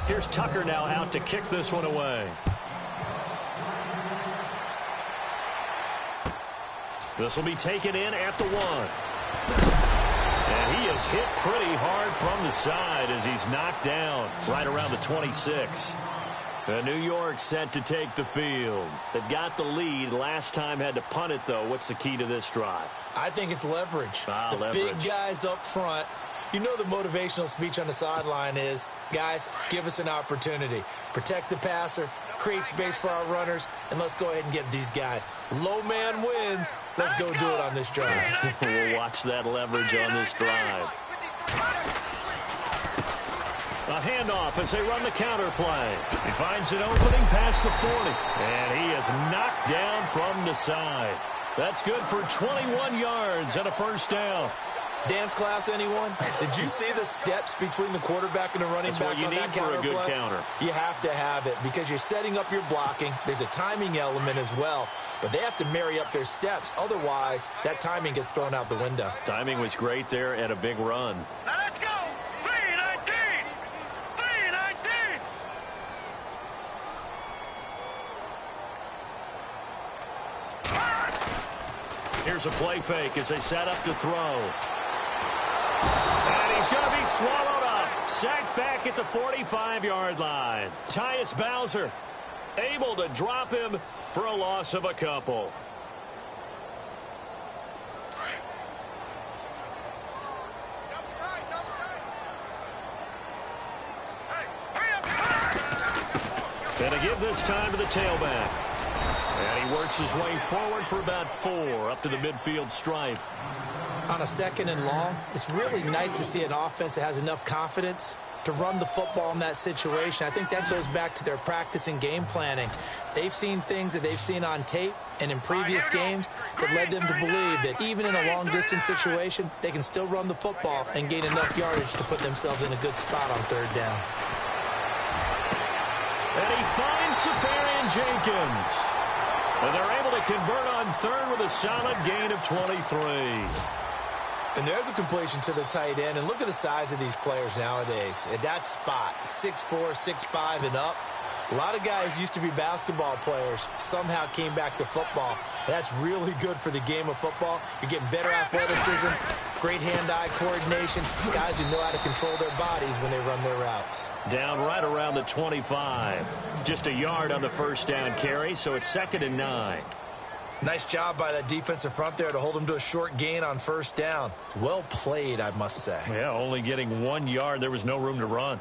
Here's Tucker now out to kick this one away. This will be taken in at the 1. And he is hit pretty hard from the side as he's knocked down right around the 26. New York set to take the field. They've got the lead. Last time had to punt it, though. What's the key to this drive? I think it's leverage. Leverage. Big guys up front. You know the motivational speech on the sideline is, guys, give us an opportunity. Protect the passer, create space for our runners, and let's go ahead and get these guys. Low man wins. Let's go do it on this drive. We'll watch that leverage on this drive. A handoff as they run the counter play. He finds an opening past the 40. And he is knocked down from the side. That's good for 21 yards and a first down. Dance class, anyone? Did you see the steps between the quarterback and the running back on that counter play? That's what you need for a good counter. You have to have it because you're setting up your blocking. There's a timing element as well, but they have to marry up their steps. Otherwise, that timing gets thrown out the window. Timing was great there and a big run. Now let's go. 3-19. 3-19. Here's a play fake as they set up to throw. And he's going to be swallowed up. Sacked back at the 45-yard line. Tyus Bowser able to drop him for a loss of a couple. And to give this time to the tailback. And he works his way forward for about 4 up to the midfield stripe. On a 2nd and long, it's really nice to see an offense that has enough confidence to run the football in that situation. I think that goes back to their practice and game planning. They've seen things that they've seen on tape and in previous games that led them to believe that even in a long-distance situation, they can still run the football and gain enough yardage to put themselves in a good spot on 3rd down. And he finds Safarian Jenkins. And they're able to convert on 3rd with a solid gain of 23. And there's a completion to the tight end. And look at the size of these players nowadays. At that spot, 6'4", 6'5", and up. A lot of guys used to be basketball players, somehow came back to football. That's really good for the game of football. You're getting better athleticism, great hand-eye coordination, guys who know how to control their bodies when they run their routes. Down right around the 25. Just a yard on the first down carry, so it's 2nd and 9. Nice job by that defensive front there to hold them to a short gain on 1st down. Well played, I must say. Yeah, only getting 1 yard. There was no room to run.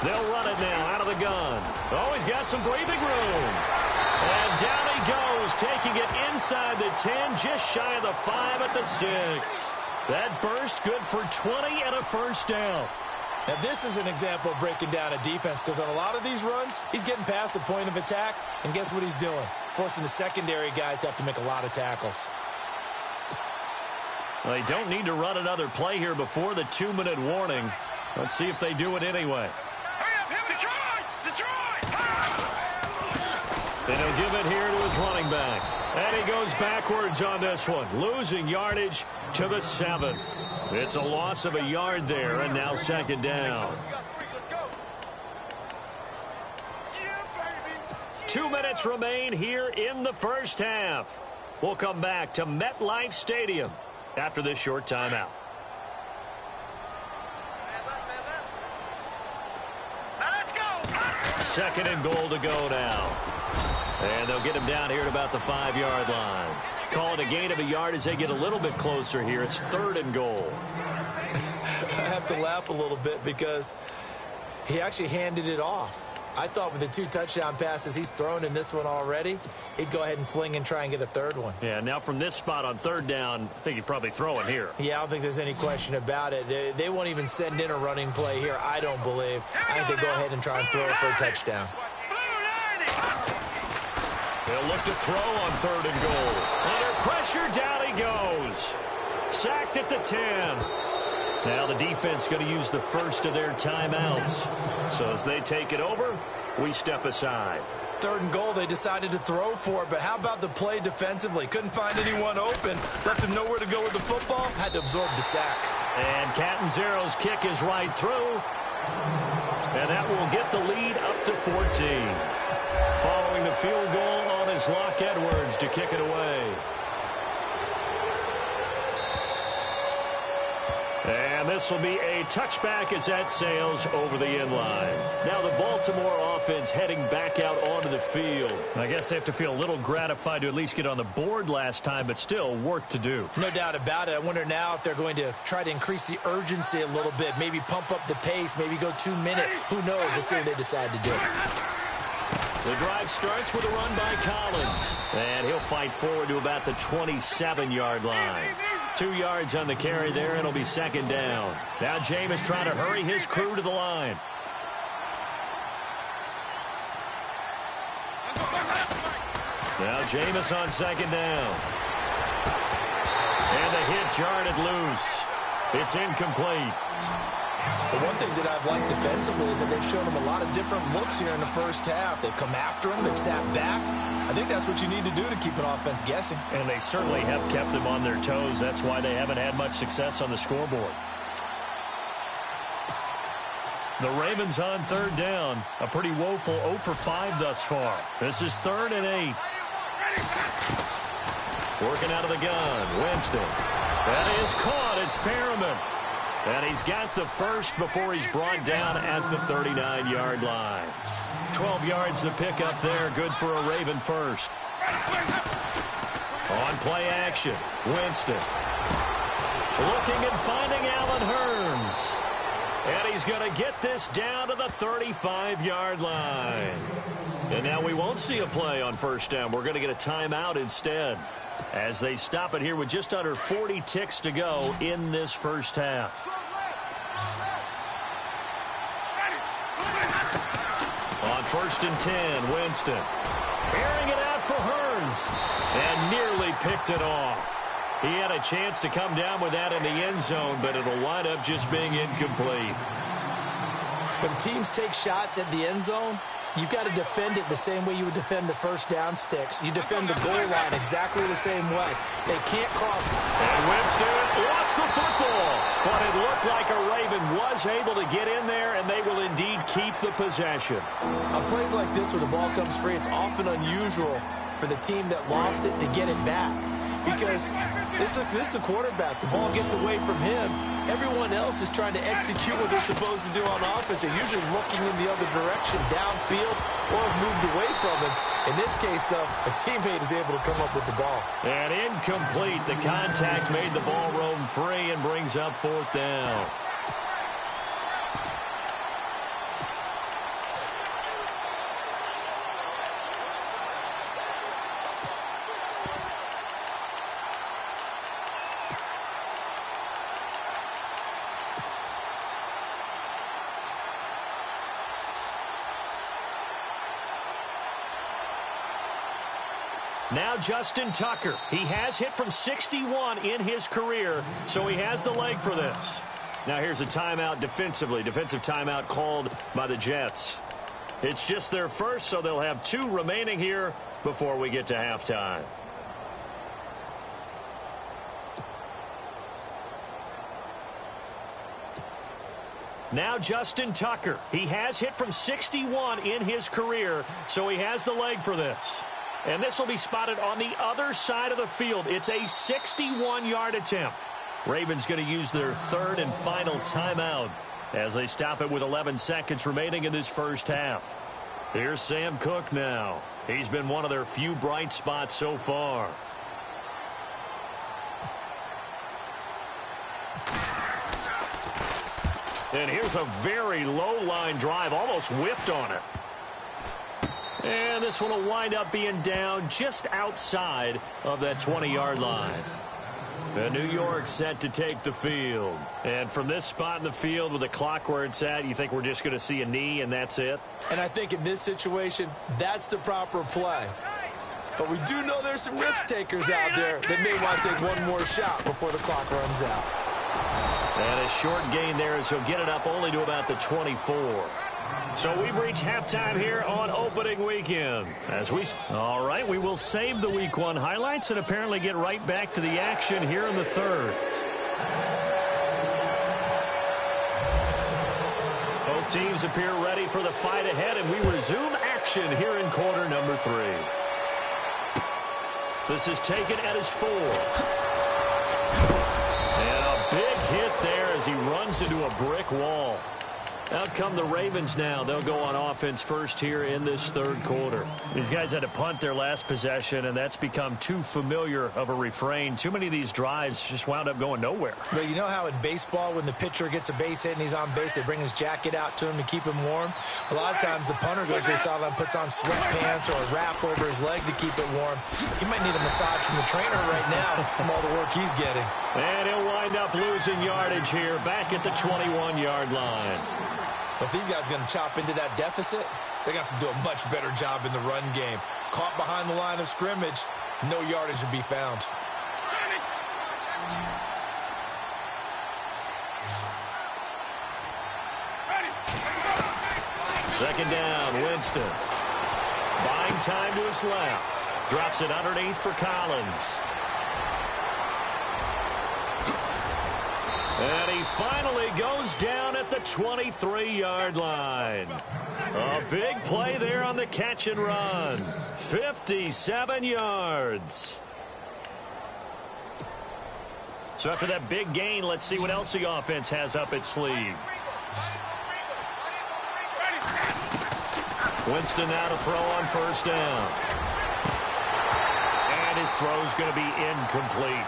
They'll run it now out of the gun. Oh, he's got some breathing room. And down he goes, taking it inside the 10, just shy of the 5 at the 6. That burst good for 20 and a first down. Now, this is an example of breaking down a defense because on a lot of these runs, he's getting past the point of attack, and guess what he's doing? Forcing the secondary guys to have to make a lot of tackles. Well, they don't need to run another play here before the 2-minute warning. Let's see if they do it anyway. And he'll give it here to his running back. And he goes backwards on this one, losing yardage to the 7. It's a loss of a yard there, and now 2nd down. 2 minutes remain here in the first half. We'll come back to MetLife Stadium after this short timeout. Let's go. 2nd and goal to go now. And they'll get him down here at about the 5-yard line. Call it a gain of a yard as they get a little bit closer here. It's 3rd and goal. I have to laugh a little bit because he actually handed it off. I thought with the 2 touchdown passes he's thrown in this one already, he'd go ahead and fling and try and get a 3rd one. Yeah, now from this spot on 3rd down, I think he'd probably throw it here. Yeah, I don't think there's any question about it. They won't even send in a running play here, I don't believe. I think they go ahead and try and throw it for a touchdown. They'll look to throw on 3rd and goal. Under pressure, down he goes. Sacked at the 10. Now the defense going to use the first of their timeouts. So as they take it over, we step aside. 3rd and goal, they decided to throw for it, but how about the play defensively? Couldn't find anyone open, left him nowhere to go with the football, had to absorb the sack. And Catanzaro's kick is right through, and that will get the lead up to 14. Following the field goal on is Locke Edwards to kick it away. And this will be a touchback as that sails over the end line. Now the Baltimore offense heading back out onto the field. I guess they have to feel a little gratified to at least get on the board last time, but still work to do. No doubt about it. I wonder now if they're going to try to increase the urgency a little bit, maybe pump up the pace, maybe go 2 minutes. Who knows? Let's see what they decide to do. The drive starts with a run by Collins. And he'll fight forward to about the 27-yard line. 2 yards on the carry there, and it'll be 2nd down. Now Jameis trying to hurry his crew to the line. Now Jameis on 2nd down. And the hit jarred it loose. It's incomplete. The one thing that I've liked defensively is that they've shown him a lot of different looks here in the first half. They've come after him. They've sat back. I think that's what you need to do to keep an offense guessing. And they certainly have kept them on their toes. That's why they haven't had much success on the scoreboard. The Ravens on 3rd down. A pretty woeful 0 for 5 thus far. This is 3rd and 8. Working out of the gun. Winston. That is caught. It's Perriman. And he's got the first before he's brought down at the 39-yard line. 12 yards to pick up there. Good for a Raven first. On play action. Winston. Looking and finding Allen Hurns. And he's going to get this down to the 35-yard line. And now we won't see a play on 1st down. We're going to get a timeout instead, as they stop it here with just under 40 ticks to go in this first half. On 1st and 10, Winston. Airing it out for Hurns. And nearly picked it off. He had a chance to come down with that in the end zone, but it'll wind up just being incomplete. When teams take shots at the end zone, you've got to defend it the same way you would defend the 1st down sticks. You defend the goal line exactly the same way. They can't cross it. And Winston lost the football. But it looked like a Raven was able to get in there, and they will indeed keep the possession. On plays like this where the ball comes free, it's often unusual for the team that lost it to get it back. Because this is the quarterback. The ball gets away from him. Everyone else is trying to execute what they're supposed to do on offense. They're usually looking in the other direction, downfield, or have moved away from him. In this case, though, a teammate is able to come up with the ball. And incomplete. The contact made the ball roam free and brings up 4th down. Now Justin Tucker. He has hit from 61 in his career, so he has the leg for this. Now here's a timeout defensively. Defensive timeout called by the Jets. It's just their first, so they'll have 2 remaining here before we get to halftime. Now Justin Tucker. He has hit from 61 in his career, so he has the leg for this. And this will be spotted on the other side of the field. It's a 61-yard attempt. Ravens going to use their 3rd and final timeout as they stop it with 11 seconds remaining in this first half. Here's Sam Cook now. He's been one of their few bright spots so far. And here's a very low-line drive, almost whiffed on it. And this one will wind up being down just outside of that 20-yard line. And New York set to take the field. And from this spot in the field with the clock where it's at, you think we're just going to see a knee and that's it? And I think in this situation, that's the proper play. But we do know there's some risk takers out there that may want to take one more shot before the clock runs out. And a short gain there as he'll get it up only to about the 24. So we've reached halftime here on opening weekend. All right, we will save the Week 1 highlights and apparently get right back to the action here in the third. Both teams appear ready for the fight ahead, and we resume action here in quarter number 3. This is taken at his 4. And a big hit there as he runs into a brick wall. Out come the Ravens now. They'll go on offense first here in this third quarter. These guys had to punt their last possession, and that's become too familiar of a refrain. Too many of these drives just wound up going nowhere. But you know how in baseball, when the pitcher gets a base hit and he's on base, they bring his jacket out to him to keep him warm? A lot of times the punter goes to the sideline, puts on sweatpants or a wrap over his leg to keep it warm. He might need a massage from the trainer right now from all the work he's getting. And he'll wind up losing yardage here back at the 21-yard line. If these guys are going to chop into that deficit, they got to do a much better job in the run game. Caught behind the line of scrimmage, no yardage to be found. Second down, Winston. Buying time to his left. Drops it underneath for Collins. And he finally goes down at the 23-yard line. A big play there on the catch and run. 57 yards. So after that big gain, let's see what else the offense has up its sleeve. Winston now to throw on first down. And his throw's going to be incomplete.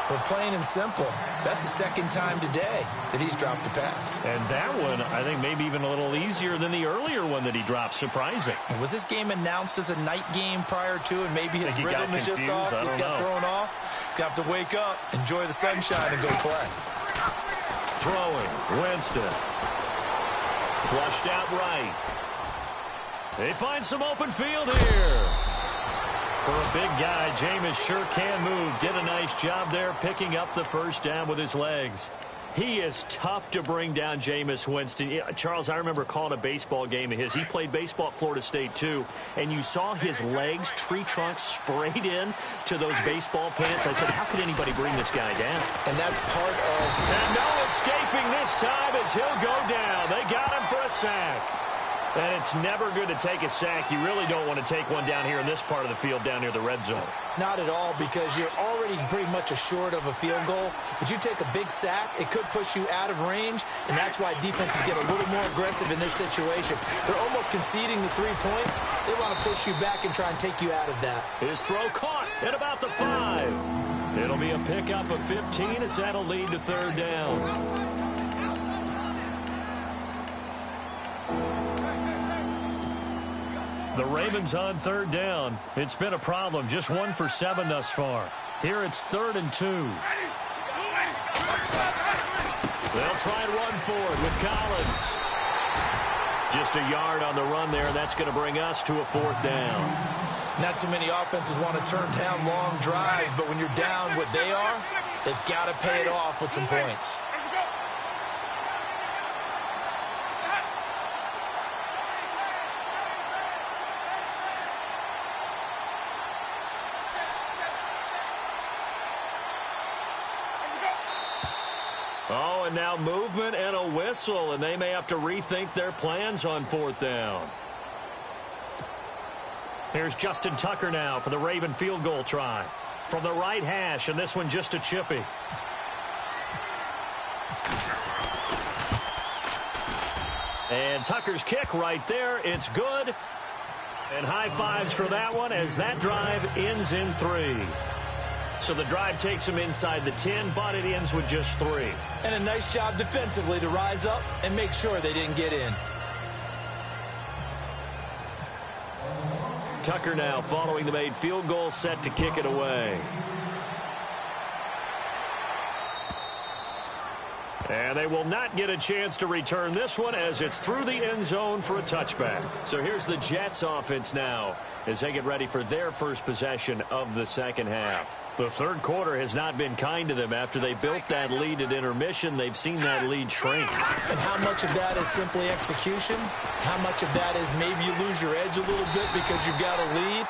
But plain and simple, that's the second time today that he's dropped a pass. And that one, I think, maybe even a little easier than the earlier one that he dropped. Surprising. Was this game announced as a night game prior to, and maybe his rhythm is just off? He's got thrown off. He's got to wake up, enjoy the sunshine, and go play. Throwing, Winston. Flushed out right. They find some open field here. For a big guy, Jameis sure can move. Did a nice job there picking up the first down with his legs. He is tough to bring down, Jameis Winston. Yeah, Charles, I remember calling a baseball game of his. He played baseball at Florida State, too. And you saw his legs, tree trunks sprayed in to those baseball pants. I said, how could anybody bring this guy down? And that's part of... And no escaping this time as he'll go down. They got him for a sack. And it's never good to take a sack. You really don't want to take one down here in this part of the field down near the red zone. Not at all, because you're already pretty much assured of a field goal. But you take a big sack, it could push you out of range, and that's why defenses get a little more aggressive in this situation. They're almost conceding the 3 points. They want to push you back and try and take you out of that. His throw caught at about the 5. It'll be a pickup of 15 as that'll lead to third down. The Ravens on third down. It's been a problem. Just 1 for 7 thus far. Here it's 3rd and 2. They'll try and run forward with Collins. Just a yard on the run there. That's going to bring us to a 4th down. Not too many offenses want to turn down long drives, but when you're down what they are, they've got to pay it off with some points. Oh, and now movement and a whistle, and they may have to rethink their plans on 4th down. Here's Justin Tucker now for the Raven field goal try. From the right hash, and this one just a chippy. And Tucker's kick right there. It's good. And high fives for that one as that drive ends in 3. So the drive takes them inside the 10, but it ends with just 3. And a nice job defensively to rise up and make sure they didn't get in. Tucker now following the made field goal, set to kick it away. And they will not get a chance to return this one as it's through the end zone for a touchback. So here's the Jets offense now. as they get ready for their first possession of the second half. The third quarter has not been kind to them. After they built that lead at intermission, they've seen that lead shrink. And how much of that is simply execution? How much of that is maybe you lose your edge a little bit because you've got a lead?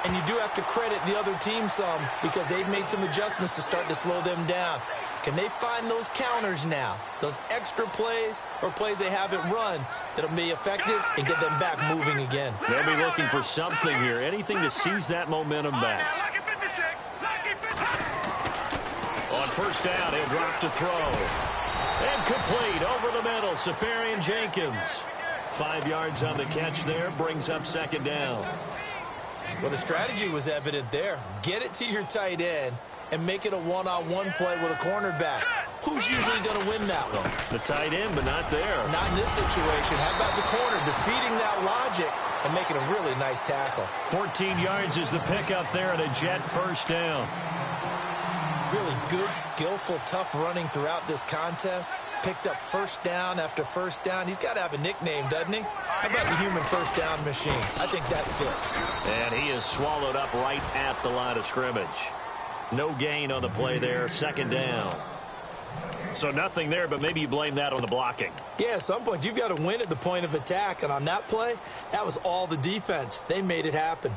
And you do have to credit the other team some because they've made some adjustments to start to slow them down. Can they find those counters now, those extra plays or plays they haven't run that'll be effective and get them back moving again? They'll be looking for something here, anything to seize that momentum back. On first down, he'll drop to throw. And complete over the middle, Safarian Jenkins. 5 yards on the catch there, brings up second down. Well, the strategy was evident there. Get it to your tight end and make it a one-on-one play with a cornerback. Who's usually going to win that one? The tight end, but not there. Not in this situation. How about the corner defeating that logic and making a really nice tackle? 14 yards is the pickup there and a Jet first down. Really good, skillful, tough running throughout this contest. Picked up first down after first down. He's got to have a nickname, doesn't he? How about the human first down machine? I think that fits. And he is swallowed up right at the line of scrimmage. No gain on the play there, second down. So nothing there, but maybe you blame that on the blocking. Yeah, at some point you've got to win at the point of attack. And on that play, that was all the defense. They made it happen.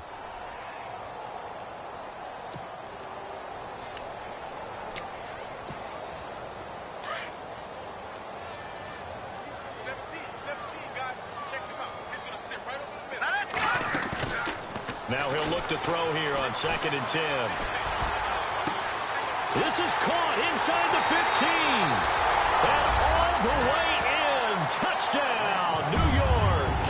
Now he'll look to throw here on 2nd and 10. This is caught inside the 15. And all the way in. Touchdown, New York.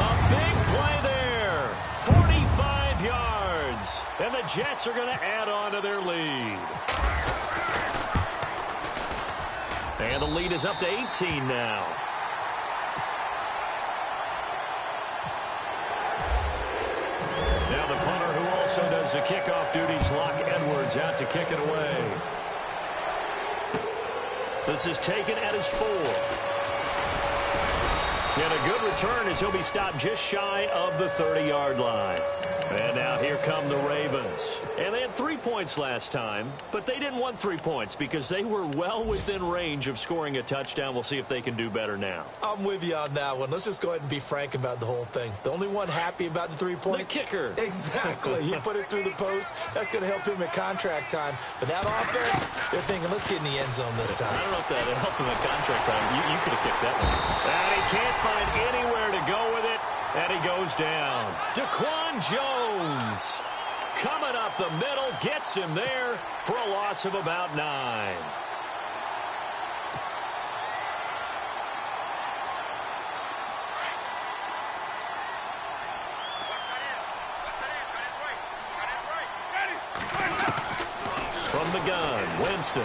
A big play there. 45 yards. And the Jets are going to add on to their lead. And the lead is up to 18 now. Now the punter, who also does the kickoff duties, Locke Edwards, out to kick it away. This is taken at his 4. And a good return as he'll be stopped just shy of the 30-yard line. And now here come the Ravens. And they had 3 points last time, but they didn't want 3 points because they were well within range of scoring a touchdown. We'll see if they can do better now. I'm with you on that one. Let's just go ahead and be frank about the whole thing. The only one happy about the 3-point? The kicker. Exactly. He put it through the post. That's going to help him at contract time. But that offense, they're thinking, let's get in the end zone this time. I don't know if that helped him at contract time. You could have kicked that one. And he can't find anywhere to go with it. And he goes down. Daquan Jones coming up the middle, gets him there for a loss of about 9. From the gun, Winston.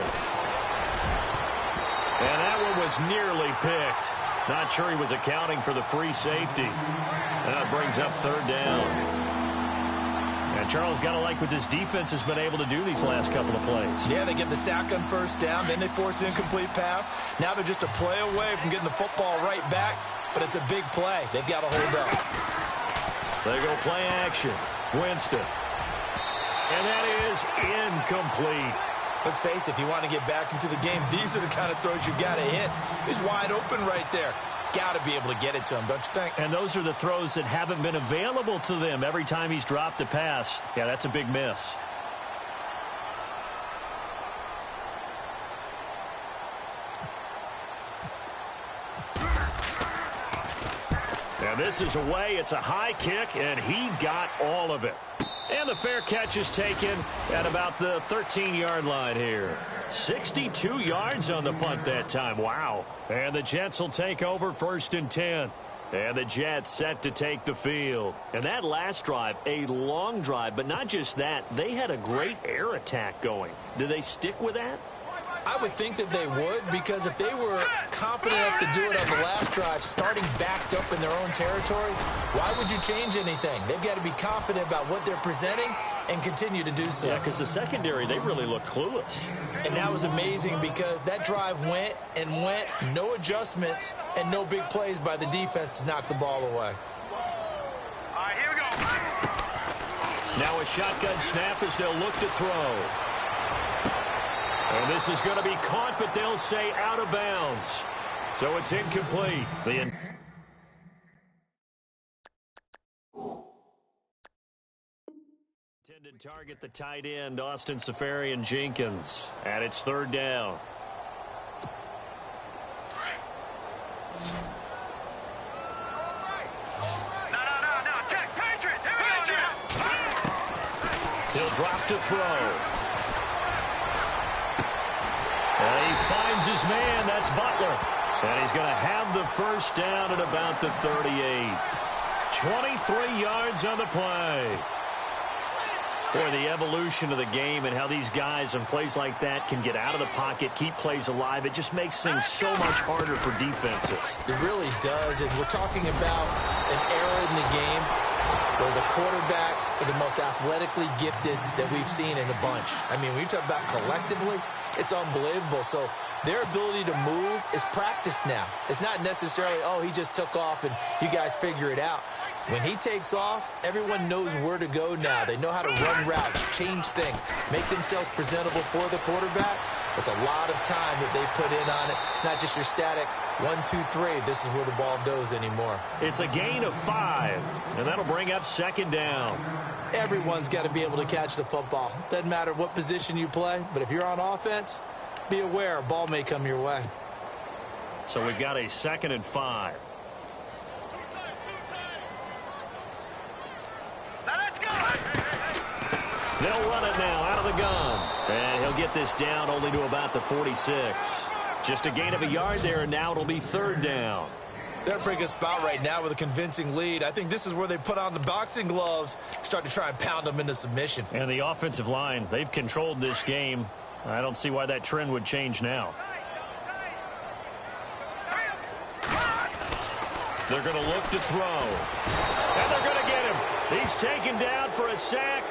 And that one was nearly picked. Not sure he was accounting for the free safety. That brings up 3rd down. And Charles, got to like what this defense has been able to do these last couple of plays. Yeah, they get the sack on first down, then they force an incomplete pass. Now they're just a play away from getting the football right back, but it's a big play. They've got to hold up. They go play action. Winston. And that is incomplete. Let's face it, if you want to get back into the game, these are the kind of throws you got to hit. He's wide open right there. Got to be able to get it to him, don't you think? And those are the throws that haven't been available to them every time he's dropped a pass. Yeah, that's a big miss. And this is away. It's a high kick, and he got all of it. And the fair catch is taken at about the 13-yard line here. 62 yards on the punt that time. Wow. And the Jets will take over 1st and 10. And the Jets set to take the field. And that last drive, a long drive, but not just that. They had a great air attack going. Do they stick with that? I would think that they would, because if they were confident enough to do it on the last drive, starting backed up in their own territory, why would you change anything? They've got to be confident about what they're presenting and continue to do so. Yeah, because the secondary, they really look clueless. And that was amazing because that drive went and went, no adjustments, and no big plays by the defense to knock the ball away. All right, here we go. Now a shotgun snap as they'll look to throw. And this is going to be caught, but they'll say out of bounds. So it's incomplete. The intended target, the tight end, Austin Safarian-Jenkins. And it's third down. He'll drop to throw. And he finds his man. That's Butler. And he's going to have the first down at about the 38. 23 yards on the play. Boy, the evolution of the game and how these guys and plays like that can get out of the pocket, keep plays alive, it just makes things so much harder for defenses. It really does, and we're talking about an era in the game where the quarterbacks are the most athletically gifted that we've seen in a bunch. I mean, when you talk about collectively, it's unbelievable. So their ability to move is practiced now. It's not necessarily, oh, he just took off and you guys figure it out. When he takes off, everyone knows where to go now. They know how to run routes, change things, make themselves presentable for the quarterback. It's a lot of time that they put in on it. It's not just your static 1, 2, 3. This is where the ball goes anymore. It's a gain of 5, and that'll bring up second down. Everyone's got to be able to catch the football. Doesn't matter what position you play, but if you're on offense, be aware a ball may come your way. So we've got a 2nd and 5. They'll run it now out of the gun. And he'll get this down only to about the 46. Just a gain of a yard there, and now it'll be third down. They're in a pretty good spot right now with a convincing lead. I think this is where they put on the boxing gloves, start to try and pound them into submission. And the offensive line, they've controlled this game. I don't see why that trend would change now. They're going to look to throw. And they're going to get him. He's taken down for a sack.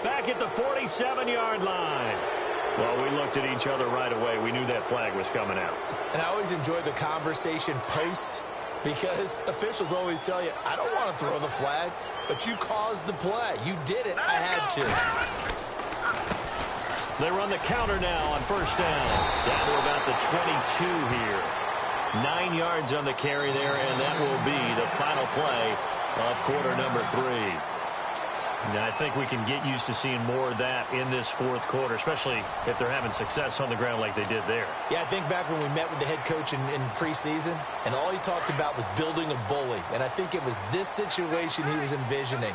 Back at the 47-yard line. Well, we looked at each other right away. We knew that flag was coming out. And I always enjoy the conversation post because officials always tell you, I don't want to throw the flag, but you caused the play. You did it. I had to. They run the counter now on first down. Down to about the 22 here. 9 yards on the carry there, and that will be the final play of quarter number 3. Now, I think we can get used to seeing more of that in this fourth quarter, especially if they're having success on the ground like they did there. Yeah, I think back when we met with the head coach in preseason, and all he talked about was building a bully. And I think it was this situation he was envisioning.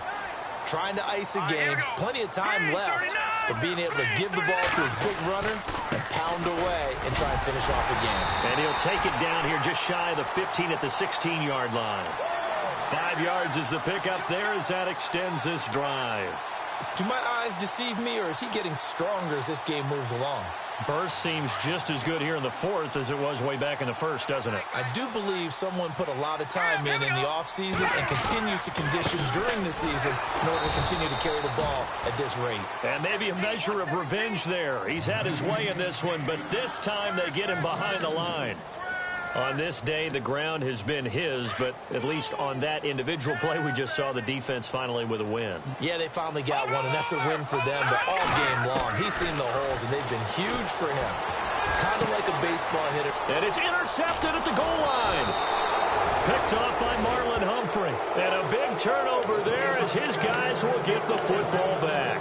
Trying to ice a game, plenty of time left, but being able to give the ball to his big runner and pound away and try and finish off the game. And he'll take it down here just shy of the 15 at the 16-yard line. 5 yards is the pickup there as that extends this drive. Do my eyes deceive me, or is he getting stronger as this game moves along? Burst seems just as good here in the fourth as it was way back in the first, doesn't it? I do believe someone put a lot of time in the offseason and continues to condition during the season in order to continue to carry the ball at this rate. And maybe a measure of revenge there. He's had his way in this one, but this time they get him behind the line. On this day, the ground has been his, but at least on that individual play, we just saw the defense finally with a win. Yeah, they finally got one, and that's a win for them, but all game long, he's seen the holes, and they've been huge for him. Kind of like a baseball hitter. And it's intercepted at the goal line. Picked off by Marlon Humphrey. And a big turnover there as his guys will get the football back.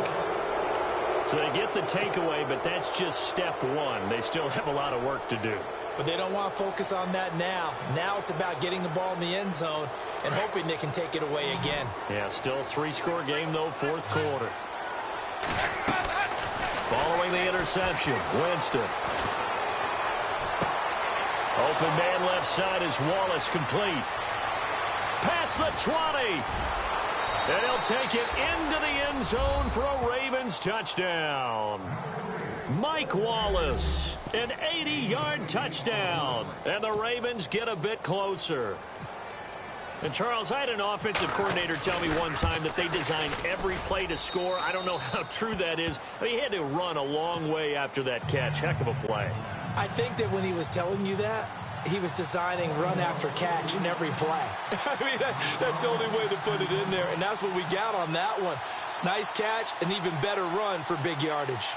So they get the takeaway, but that's just step one. They still have a lot of work to do. But they don't want to focus on that now. Now it's about getting the ball in the end zone and hoping they can take it away again. Yeah, still 3-score game, though, fourth quarter. Following the interception, Winston. Open man left side is Wallace, complete. Past the 20. And he'll take it into the end zone for a Ravens touchdown. Mike Wallace, an 80-yard touchdown. And the Ravens get a bit closer. And, Charles, I had an offensive coordinator tell me one time that they design every play to score. I don't know how true that is. But he had to run a long way after that catch. Heck of a play. I think that when he was telling you that, he was designing run after catch in every play. I mean, that's the only way to put it in there, and that's what we got on that one. Nice catch, an even better run for big yardage.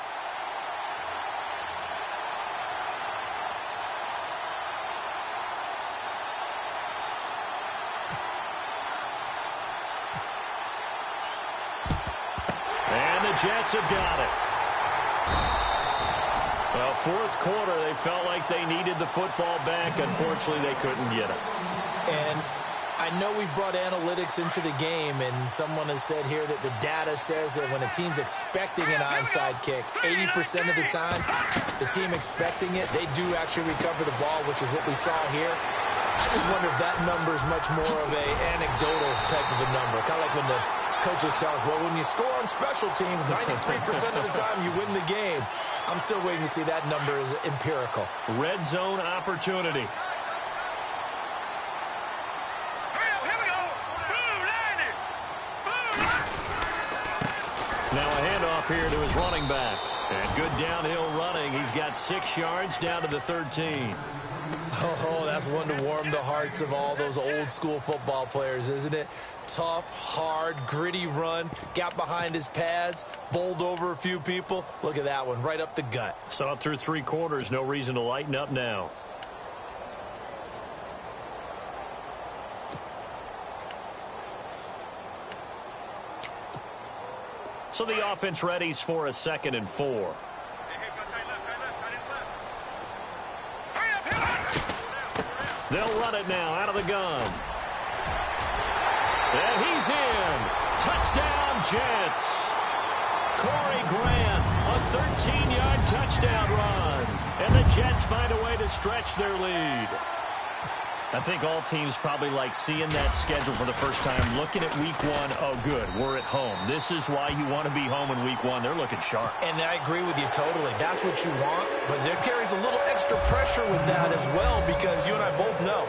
And the Jets have got it. Well, fourth quarter, they felt like they needed the football back. Unfortunately, they couldn't get it. And I know we brought analytics into the game, and someone has said here that the data says that when a team's expecting an onside kick, 80% of the time, the team expecting it, they do actually recover the ball, which is what we saw here. I just wonder if that number is much more of a anecdotal type of a number. Kind of like when the coaches tell us, well, when you score on special teams, 93% of the time you win the game. I'm still waiting to see that number is empirical. Red zone opportunity. Now a handoff here to his running back. And good downhill running. He's got 6 yards down to the 13. Oh, that's one to warm the hearts of all those old school football players, isn't it? Tough, hard, gritty run. Got behind his pads, bowled over a few people. Look at that one, right up the gut. Saw it through 3 quarters. No reason to lighten up now. So the offense readies for a 2nd and 4. They'll run it now out of the gun. And he's in. Touchdown, Jets. Corey Grant, a 13-yard touchdown run. And the Jets find a way to stretch their lead. I think all teams probably like seeing that schedule for the first time, looking at week 1. Oh, good, we're at home. This is why you want to be home in week 1. They're looking sharp. And I agree with you totally. That's what you want. But there carries a little extra pressure with that as well, because you and I both know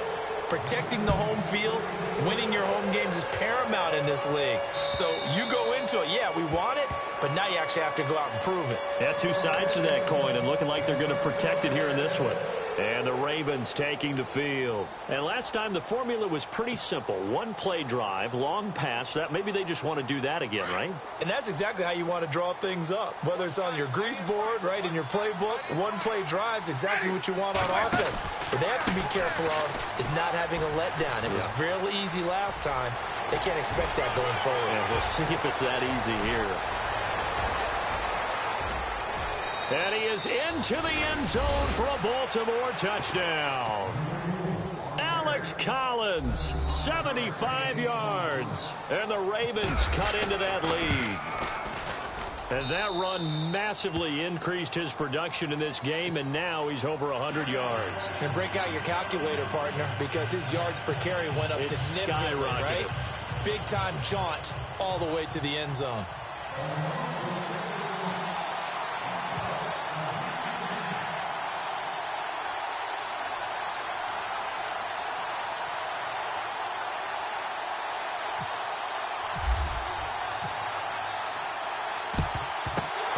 protecting the home field, winning your home games is paramount in this league. So you go into it, yeah, we want it, but now you actually have to go out and prove it. Yeah, 2 sides to that coin, and looking like they're going to protect it here in this one. And the Ravens taking the field. And last time the formula was pretty simple. 1-play drive, long pass. That maybe they just want to do that again, right? And that's exactly how you want to draw things up. Whether it's on your grease board, right, in your playbook, 1-play drive is exactly what you want on offense. What they have to be careful of is not having a letdown. It was real easy last time. They can't expect that going forward. Yeah, we'll see if it's that easy here. And he is into the end zone for a Baltimore touchdown. Alex Collins, 75 yards. And the Ravens cut into that lead. And that run massively increased his production in this game, and now he's over 100 yards. And break out your calculator, partner, because his yards per carry went up significantly, right? Big-time jaunt all the way to the end zone.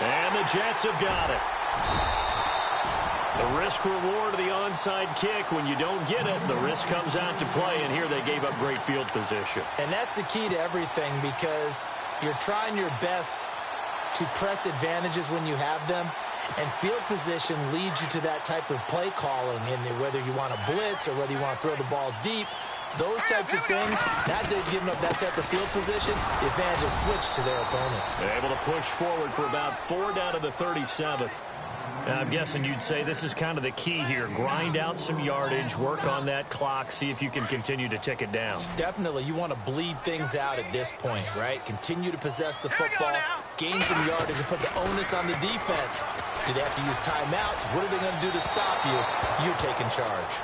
And the Jets have got it. The risk-reward of the onside kick. When you don't get it, the risk comes out to play, and here they gave up great field position. And that's the key to everything, because you're trying your best to press advantages when you have them, and field position leads you to that type of play calling, and whether you want to blitz or whether you want to throw the ball deep, those types of things, now they've given up that type of field position, the advantage is switched to their opponent. They're able to push forward for about 4 down to the 37. And I'm guessing you'd say this is kind of the key here. Grind out some yardage, work on that clock, see if you can continue to tick it down. Definitely. You want to bleed things out at this point, right? Continue to possess the football, gain some yardage, and put the onus on the defense. Do they have to use timeouts? What are they going to do to stop you? You're taking charge.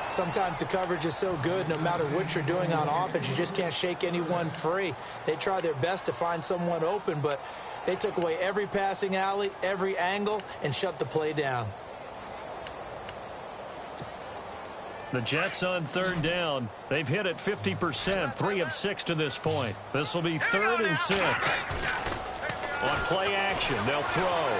Sometimes the coverage is so good, no matter what you're doing on offense, you just can't shake anyone free. They try their best to find someone open, but they took away every passing alley, every angle, and shut the play down. The Jets on 3rd down. They've hit it 50%, 3 of 6 to this point. This will be 3rd and 6. On play action, they'll throw.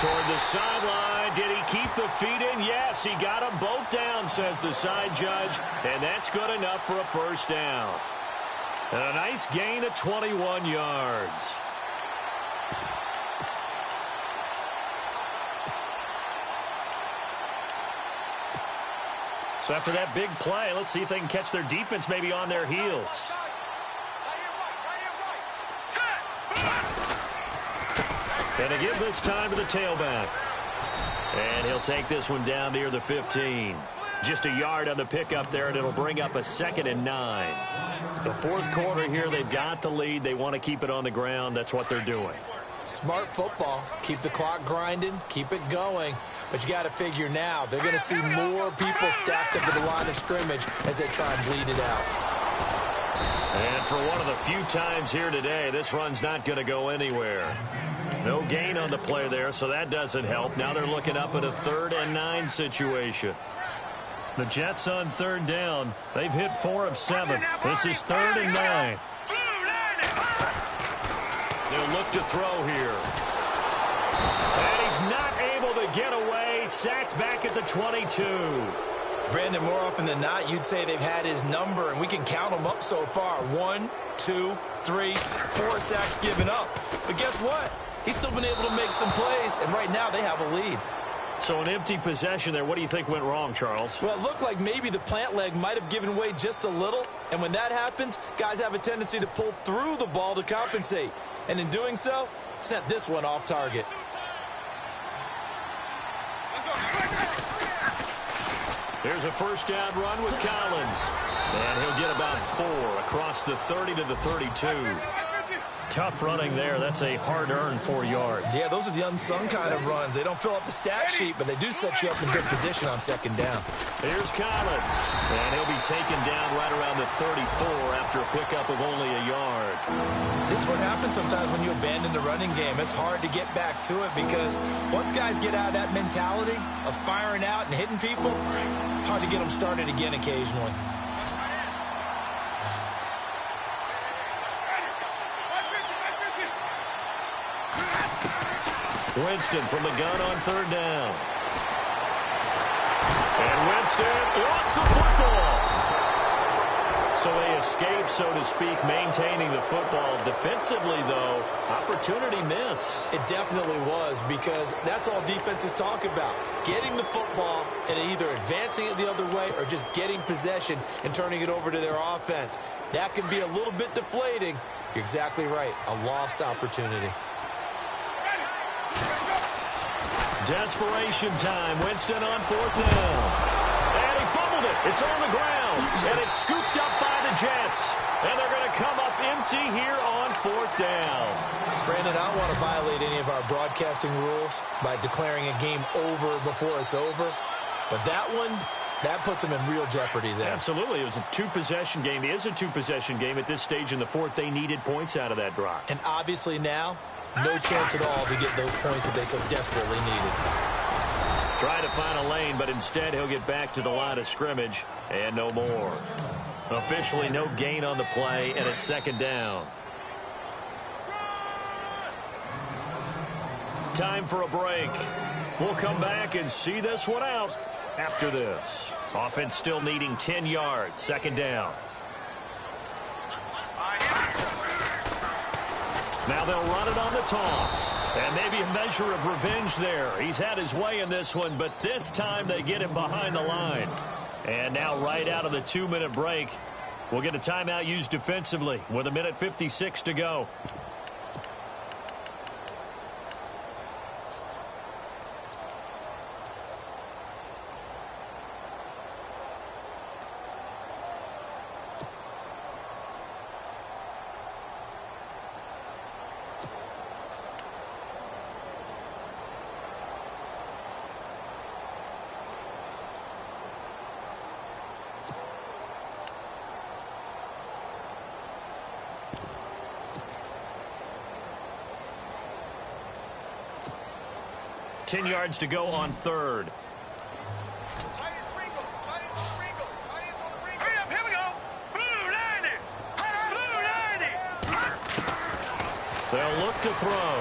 Toward the sideline. Did he keep the feet in? Yes, he got them both down, says the side judge. And that's good enough for a 1st down. And a nice gain of 21 yards. So after that big play, let's see if they can catch their defense maybe on their heels. And to give this time to the tailback. And he'll take this one down near the 15. Just a yard on the pickup there, and it'll bring up a 2nd and 9. The fourth quarter here, they've got the lead. They want to keep it on the ground. That's what they're doing. Smart football. Keep the clock grinding. Keep it going. But you got to figure now, they're going to see more people stacked up to the line of scrimmage as they try and bleed it out. And for one of the few times here today, this run's not going to go anywhere. No gain on the play there, so that doesn't help. Now they're looking up at a 3rd and 9 situation. The Jets on 3rd down. They've hit 4 of 7. This is 3rd and 9. They'll look to throw here. And he's not able to get away. Sacked back at the 22. Brandon, more often than not, you'd say they've had his number, and we can count them up so far. 1, 2, 3, 4 sacks given up. But guess what? He's still been able to make some plays, and right now they have a lead. So an empty possession there. What do you think went wrong, Charles? Well, it looked like maybe the plant leg might have given way just a little. And when that happens, guys have a tendency to pull through the ball to compensate. And in doing so, sent this one off target. Here's a first down run with Collins. And he'll get about 4 across the 30 to the 32. Tough running there. That's a hard-earned 4 yards. Yeah, those are the unsung kind of runs. They don't fill up the stat sheet, but they do set you up in good position on 2nd down. Here's Collins. And he'll be taken down right around the 34 after a pickup of only a yard. This is what happens sometimes when you abandon the running game. It's hard to get back to it because once guys get out of that mentality of firing out and hitting people, hard to get them started again occasionally. Winston from the gun on 3rd down. And Winston lost the football. So they escape, so to speak, maintaining the football. Defensively, though, opportunity miss. It definitely was, because that's all defenses talk about. Getting the football and either advancing it the other way or just getting possession and turning it over to their offense. That can be a little bit deflating. You're exactly right. A lost opportunity. Desperation time. Winston on 4th down. And he fumbled it. It's on the ground. And it's scooped up by the Jets. And they're going to come up empty here on 4th down. Brandon, I don't want to violate any of our broadcasting rules by declaring a game over before it's over. But that one, that puts them in real jeopardy there. Absolutely. It was a 2-possession game. It is a 2-possession game at this stage in the 4th. They needed points out of that drive. And obviously now, no chance at all to get those points that they so desperately needed. Trying to find a lane, but instead he'll get back to the line of scrimmage and no more. Officially no gain on the play, and it's 2nd down. Time for a break. We'll come back and see this one out after this. Offense still needing 10 yards. 2nd down. Now they'll run it on the toss. And maybe a measure of revenge there. He's had his way in this one, but this time they get him behind the line. And now right out of the 2-minute break, we'll get a timeout used defensively with 1:56 to go. Ten yards to go on 3rd. Here we go. Blue 90. Blue 90. They'll look to throw.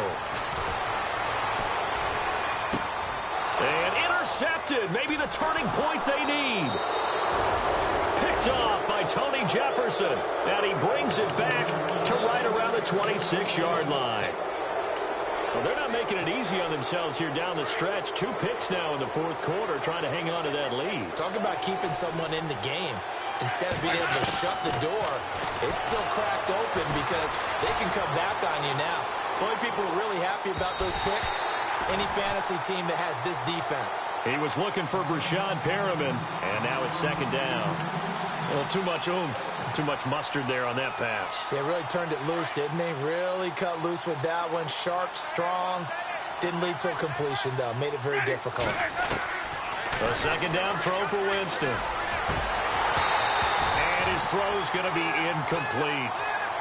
And intercepted. Maybe the turning point they need. Picked Picked off by Tony Jefferson. And he brings it back to right around the 26-yard line. Well, they're not making it easy on themselves here down the stretch. 2 picks now in the fourth quarter, trying to hang on to that lead. Talk about keeping someone in the game. Instead of being able to shut the door, it's still cracked open because they can come back on you now. Boy, people are really happy about those picks. Any fantasy team that has this defense. He was looking for Brashad Perriman, and now it's second down. Well, too much oomph, too much mustard there on that pass. They really turned it loose, didn't they? Really cut loose with that one. Sharp, strong. Didn't lead to a completion, though. Made it very difficult. A second down throw for Winston. And his throw's going to be incomplete.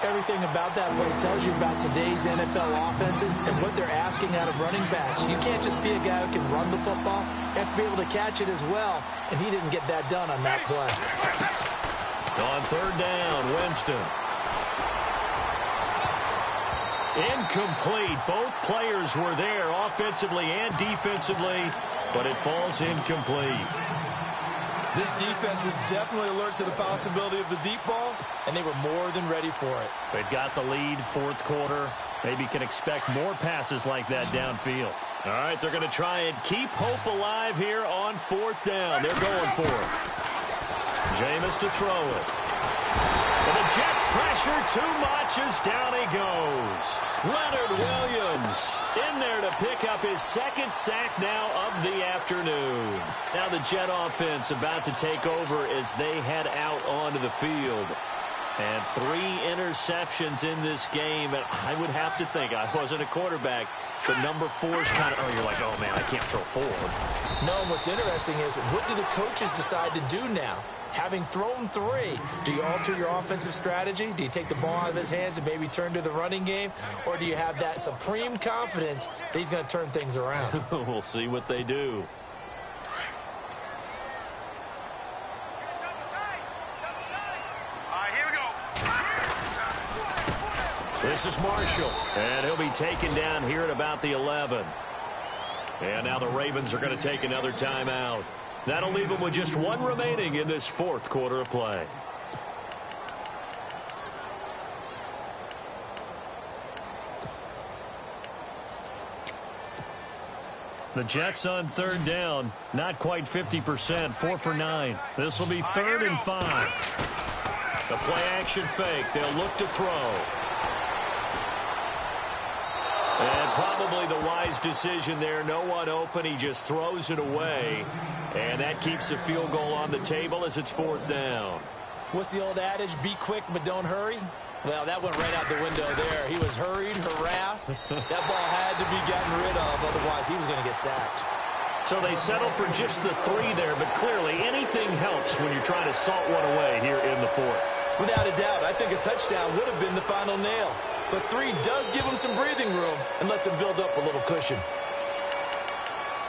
Everything about that play tells you about today's NFL offenses and what they're asking out of running backs. You can't just be a guy who can run the football. You have to be able to catch it as well, and he didn't get that done on that play. On third down, Winston. Incomplete. Both players were there offensively and defensively, but it falls incomplete. This defense was definitely alert to the possibility of the deep ball, and they were more than ready for it. They've got the lead, fourth quarter. Maybe can expect more passes like that downfield. All right, they're going to try and keep hope alive here on fourth down. They're going for it. Jameis to throw it. And the Jets pressure too much as down he goes. Leonard Williams in there to pick up his second sack now of the afternoon. Now the Jet offense about to take over as they head out onto the field. And 3 interceptions in this game. And I would have to think, I wasn't a quarterback, but number 4's kind of, you're like, oh, man, I can't throw 4. No, what's interesting is, what do the coaches decide to do now? Having thrown 3, do you alter your offensive strategy? Do you take the ball out of his hands and maybe turn to the running game? Or do you have that supreme confidence that he's going to turn things around? We'll see what they do. This is Marshall, and he'll be taken down here at about the 11. And now the Ravens are going to take another timeout. That'll leave them with just 1 remaining in this fourth quarter of play. The Jets on third down, not quite 50%, 4 for 9. This will be 3rd and 5. The play action fake, they'll look to throw. And probably the wise decision there. No one open. He just throws it away. And that keeps the field goal on the table as it's 4th down. What's the old adage? Be quick, but don't hurry. Well, that went right out the window there. He was hurried, harassed. That ball had to be gotten rid of. Otherwise, he was going to get sacked. So they settle for just the 3 there. But clearly, anything helps when you're trying to salt one away here in the 4th. Without a doubt, I think a touchdown would have been the final nail. But 3 does give him some breathing room and lets him build up a little cushion.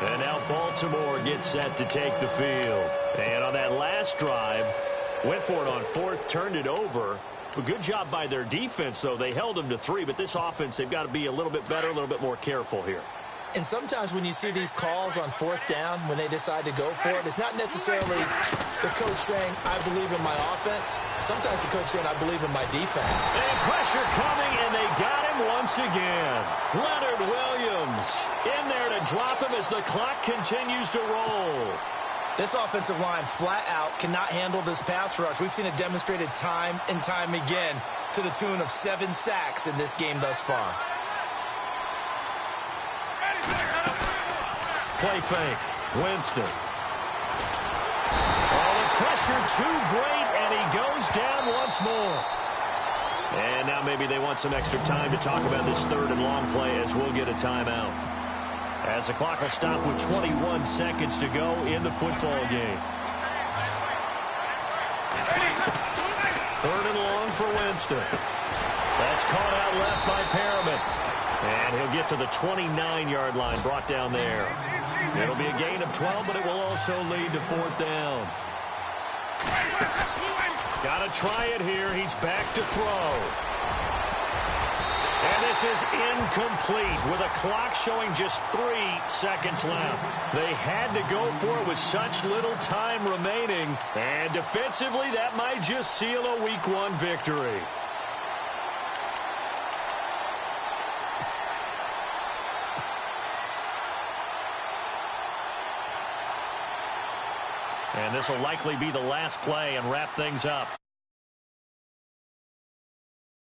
And now Baltimore gets set to take the field. And on that last drive, went for it on 4th, turned it over. But good job by their defense, though. They held them to 3, but this offense, they've got to be a little bit better, a little bit more careful here. And sometimes when you see these calls on 4th down, when they decide to go for it, it's not necessarily the coach saying, I believe in my offense. Sometimes the coach saying, I believe in my defense. And pressure coming, and they got him once again. Leonard Williams in there to drop him as the clock continues to roll. This offensive line flat out cannot handle this pass rush. We've seen it demonstrated time and time again to the tune of 7 sacks in this game thus far. Play fake. Winston. Oh, the pressure too great, and he goes down once more. And now maybe they want some extra time to talk about this 3rd and long play as we'll get a timeout. As the clock will stop with 21 seconds to go in the football game. 3rd and long for Winston. That's caught out left by Perriman. And he'll get to the 29-yard line, brought down there. It'll be a gain of 12, but it will also lead to 4th down. Got to try it here. He's back to throw. And this This is incomplete with a clock showing just 3 seconds left. They had to go for it with such little time remaining. And defensively, that might just seal a Week 1 victory. And this will likely be the last play and wrap things up.